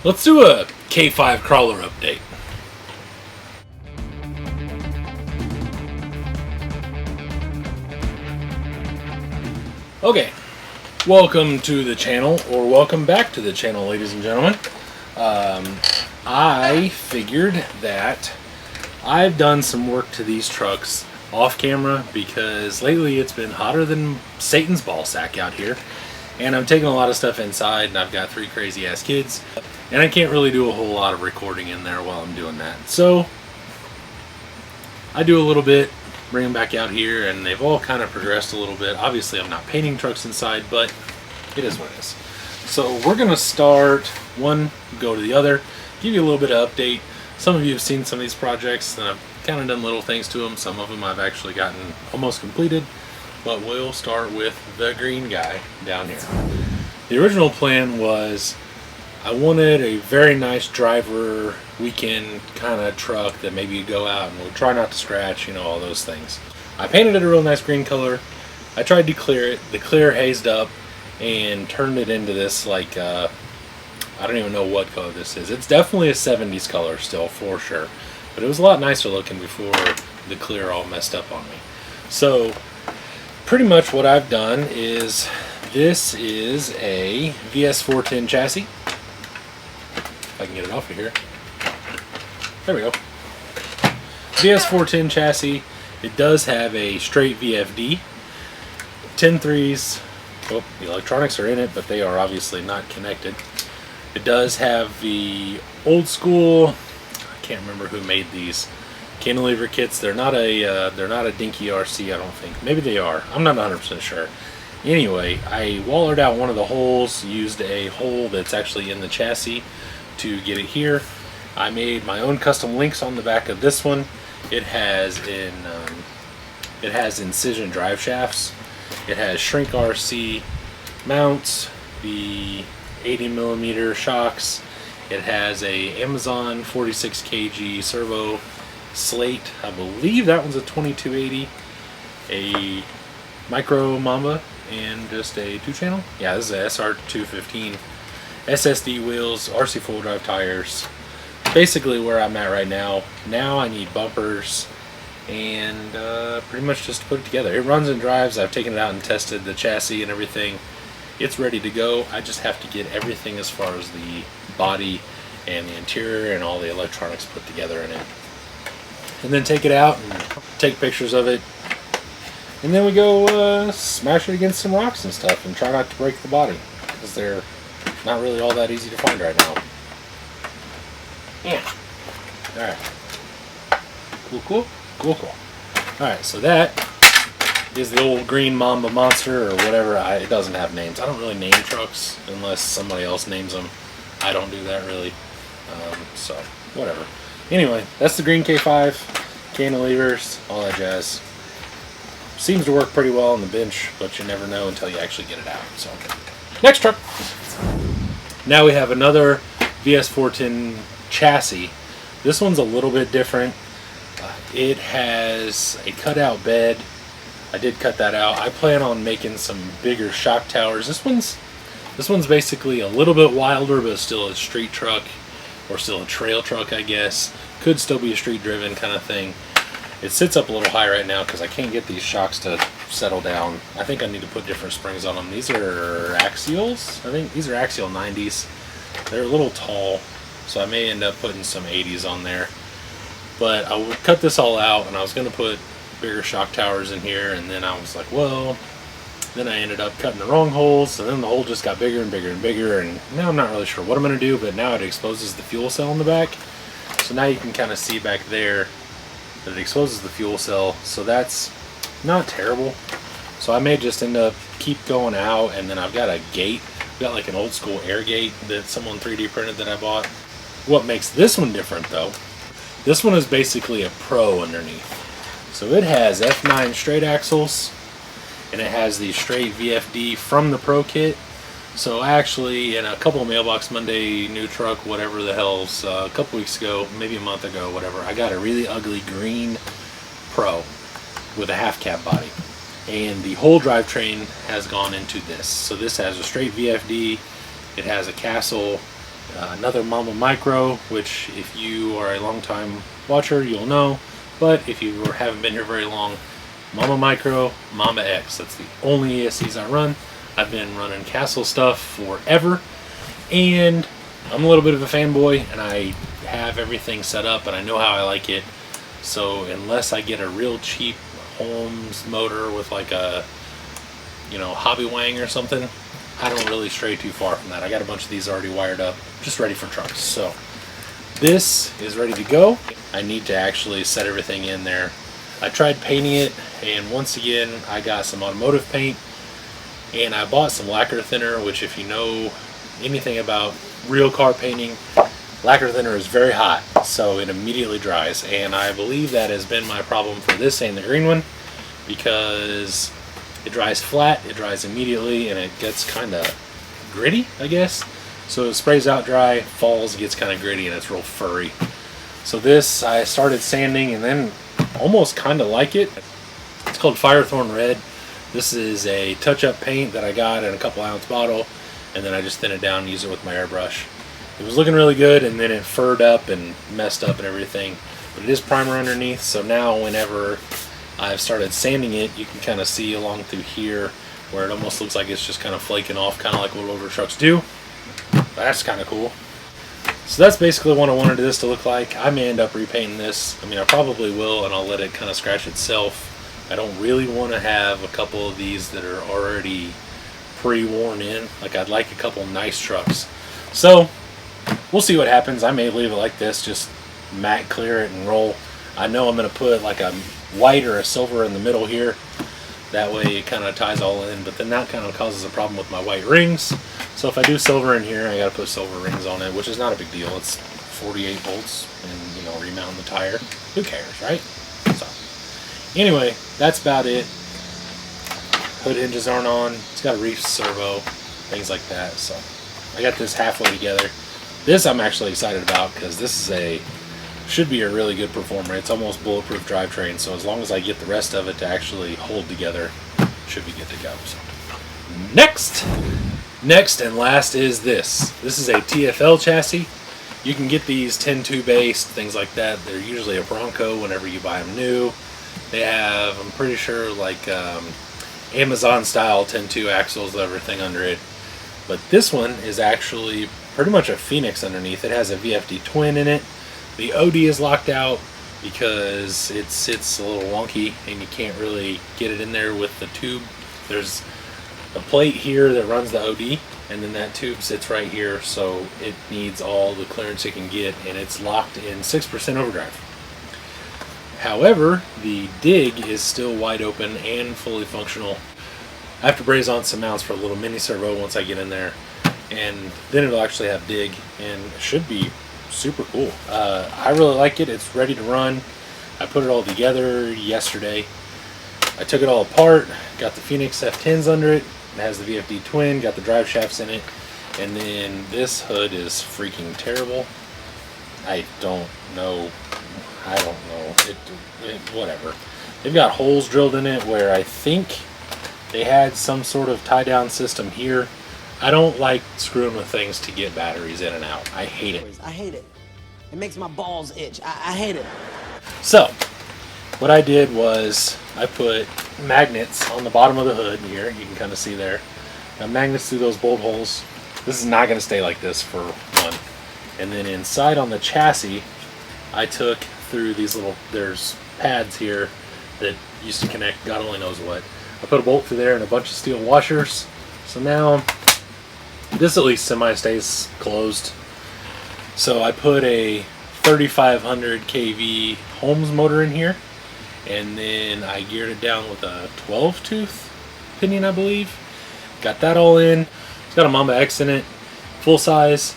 Let's do a K5 crawler update. Okay, welcome to the channel, or welcome back to the channel, ladies and gentlemen. I figured that I've done some work to these trucks off camera because lately it's been hotter than Satan's ball sack out here, and I'm taking a lot of stuff inside, and I've got 3 crazy ass kids, and I can't really do a whole lot of recording in there while I'm doing that. So I do a little bit, bring them back out here, and they've all kind of progressed a little bit. Obviously I'm not painting trucks inside, but it is what it is. So we're gonna start one, go to the other, give you a little bit of update. Some of you have seen some of these projects, and I've kind of done little things to them. Some of them I've actually gotten almost completed, but we'll start with the green guy down here. The original plan was I wanted a very nice driver weekend kind of truck that maybe you go out and would try not to scratch, you know, all those things. I painted it a real nice green color. I tried to clear it. The clear hazed up and turned it into this like I don't even know what color this is. It's definitely a 70s color still, for sure. But it was a lot nicer looking before the clear all messed up on me. So pretty much what I've done is, this is a Vs410 chassis. If I can get it off of here. There we go. Vs410 chassis. It does have a straight VFD. 10.3s. Oh, the electronics are in it, but they are obviously not connected. It does have the old school, I can't remember who made these cantilever kits. They're not a dinky RC, I don't think. Maybe they are. I'm not 100% sure. Anyway, I wallered out one of the holes, used a hole that's actually in the chassis to get it here. I made my own custom links on the back of this one. It has incision drive shafts. It has shrink RC mounts, the 80mm shocks. It has a Amazon 46 kg servo slate. I believe that one's a 2280, a micro Mamba, and just a 2-channel. Yeah, this is a SR215. SSD wheels, RC4 drive tires. Basically where I'm at right now. Now I need bumpers and pretty much just to put it together. It runs and drives. I've taken it out and tested the chassis and everything. It's ready to go. I just have to get everything as far as the body and the interior and all the electronics put together in it. And then take it out and take pictures of it. And then we go smash it against some rocks and stuff and try not to break the body, because they're not really all that easy to find right now. Yeah. Alright. Cool. Alright, so that is the old green Mamba monster, or whatever. It doesn't have names. I don't really name trucks unless somebody else names them. I don't do that really. So, whatever. Anyway, that's the green K5, cantilevers, all that jazz. Seems to work pretty well on the bench, but you never know until you actually get it out. So, next truck. Now we have another Vs410 chassis. This one's a little bit different. It has a cutout bed. I did cut that out. I plan on making some bigger shock towers. This one's basically a little bit wilder, but still a street truck, or still a trail truck, I guess. Could still be a street driven kind of thing. It sits up a little high right now because I can't get these shocks to settle down. I think I need to put different springs on them. These are Axials. I think these are Axial 90s. They're a little tall, so I may end up putting some 80s on there. But I would cut this all out, and I was going to put bigger shock towers in here, and then I was like, well, then I ended up cutting the wrong holes, so then the hole just got bigger and bigger and bigger, and now I'm not really sure what I'm going to do, but now it exposes the fuel cell in the back. So now you can kind of see back there that it exposes the fuel cell, so that's not terrible. So I may just end up keep going out, and then I've got a gate. I've got like an old school air gate that someone 3D printed that I bought. What makes this one different though, this one is basically a Pro underneath. So it has F9 straight axles, and it has the straight VFD from the Pro kit. So actually, in a couple of Mailbox Monday new truck, whatever the hell's, a couple weeks ago, maybe a month ago, whatever, I got a really ugly green Pro with a half cab body. And the whole drivetrain has gone into this. So this has a straight VFD, it has a Castle Another Mamba Micro, which if you are a long time watcher, you'll know. But if you haven't been here very long, Mamba Micro, Mamba X. That's the only ESCs I run. I've been running Castle stuff forever. And I'm a little bit of a fanboy, and I have everything set up, and I know how I like it. So unless I get a real cheap Holmes motor with like a, you know, hobby wang or something, I don't really stray too far from that. I got a bunch of these already wired up, just ready for trucks. So this is ready to go. I need to actually set everything in there. I tried painting it, and once again I got some automotive paint, and I bought some lacquer thinner, which if you know anything about real car painting, lacquer thinner is very hot, so it immediately dries, and I believe that has been my problem for this and the green one, because it dries flat, it dries immediately, and it gets kind of gritty, I guess. So it sprays out dry, falls, gets kind of gritty, and it's real furry. So this, I started sanding, and then almost kind of like it. It's called Firethorn Red. This is a touch-up paint that I got in a couple ounce bottle, and then I just thin it down and use it with my airbrush. It was looking really good, and then it furred up and messed up and everything. But it is primer underneath, so now whenever I've started sanding it, you can kind of see along through here where it almost looks like it's just kind of flaking off, kind of like what older trucks do. That's kind of cool. So that's basically what I wanted this to look like. I may end up repainting this. I mean, I probably will, and I'll let it kind of scratch itself. I don't really want to have a couple of these that are already pre-worn in. Like, I'd like a couple nice trucks. So we'll see what happens. I may leave it like this, just matte clear it and roll. I know I'm going to put like a white or a silver in the middle here. That way it kind of ties all in, but then that kind of causes a problem with my white rings. So if I do silver in here, I got to put silver rings on it, which is not a big deal. It's 48 volts, and you know, remount the tire. Who cares, right? So anyway, that's about it. Hood hinges aren't on. It's got a reef servo, things like that. So I got this halfway together. This I'm actually excited about because this is should be a really good performer. It's almost bulletproof drivetrain, so as long as I get the rest of it to actually hold together, should be good to go. So next and last is this. This is a Tfl chassis. You can get these 10-2 based, things like that. They're usually a Bronco whenever you buy them new. They have, I'm pretty sure, like Amazon style 10-2 axles, everything under it. But this one is actually pretty much a Phoenix underneath. It has a VFD twin in it. The OD is locked out because it sits a little wonky and you can't really get it in there with the tube. There's a plate here that runs the OD, and then that tube sits right here, so it needs all the clearance it can get, and it's locked in 6% overdrive. However, the dig is still wide open and fully functional. I have to braze on some mounts for a little mini servo once I get in there, and then it'll actually have dig, and it should be super cool. I really like it. It's ready to run. I put it all together yesterday. I took it all apart, got the Phoenix F10s under it. It has the VFD twin, got the drive shafts in it, and then this hood is freaking terrible. I don't know. Whatever. They've got holes drilled in it where I think they had some sort of tie down system here. I don't like screwing with things to get batteries in and out. I hate it. I hate it. It makes my balls itch. I hate it. So what I did was I put magnets on the bottom of the hood here. You can kind of see there. Got magnets through those bolt holes. This is not going to stay like this for one. And then inside on the chassis, I took through these little, there's pads here that used to connect God only knows what. I put a bolt through there and a bunch of steel washers. So now this at least semi stays closed. So I put a 3500 kV Holmes motor in here, and then I geared it down with a 12 tooth pinion, I believe. Got that all in. It's got a Mamba X in it, full size,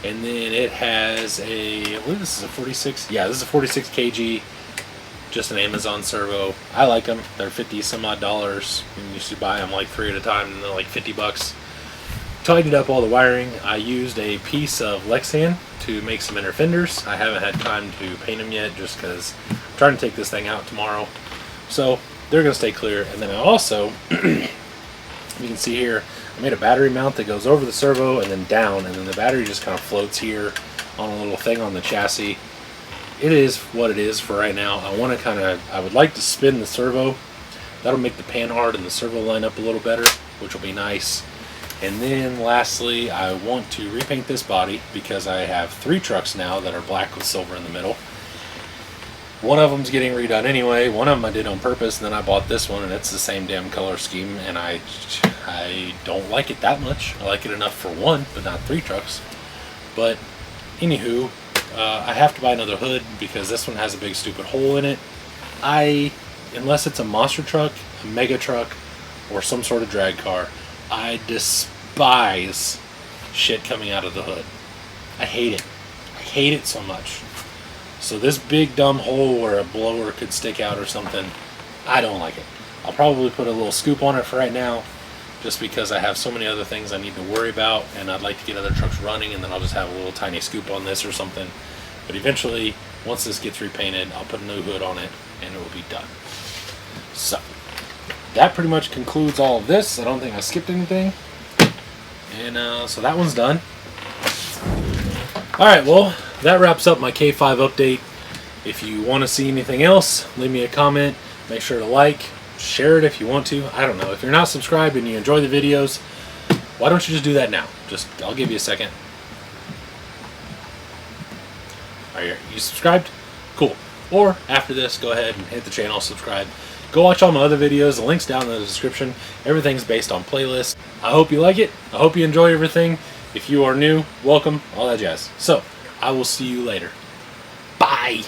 and then it has a, I believe this is a 46, yeah, this is a 46 kg, just an Amazon servo. I like them. They're 50 some odd dollars. You used to buy them like 3 at a time, and they're like 50 bucks. Tightened up all the wiring. I used a piece of Lexan to make some inner fenders. I haven't had time to paint them yet just because I'm trying to take this thing out tomorrow. So they're going to stay clear. And then I also You can see here, I made a battery mount that goes over the servo and then down, and then the battery just kind of floats here on a little thing on the chassis. It is what it is for right now. I would like to spin the servo. That'll make the panhard and the servo line up a little better, which will be nice. And then lastly, I want to repaint this body because I have 3 trucks now that are black with silver in the middle. One of them's getting redone anyway. One of them I did on purpose, and then I bought this one, and it's the same damn color scheme, and I don't like it that much. I like it enough for 1, but not 3 trucks. But anywho, I have to buy another hood because this one has a big stupid hole in it. Unless it's a monster truck, a mega truck, or some sort of drag car, I despise shit coming out of the hood. I hate it. I hate it so much. So this big dumb hole where a blower could stick out or something, I don't like it. I'll probably put a little scoop on it for right now, just because I have so many other things I need to worry about, and I'd like to get other trucks running, and then I'll just have a little tiny scoop on this or something. But eventually, once this gets repainted, I'll put a new hood on it, and it will be done. So, that pretty much concludes all of this. I don't think I skipped anything. And so that one's done. Alright, well, that wraps up my K5 update. If you want to see anything else, leave me a comment. Make sure to like, share it if you want to. I don't know. If you're not subscribed and you enjoy the videos, why don't you just do that now? I'll give you a second. Are you subscribed? Cool. Or after this, go ahead and hit the channel, subscribe. Go watch all my other videos. The link's down in the description. Everything's based on playlists. I hope you like it. I hope you enjoy everything. If you are new, welcome, all that jazz. So, I will see you later. Bye.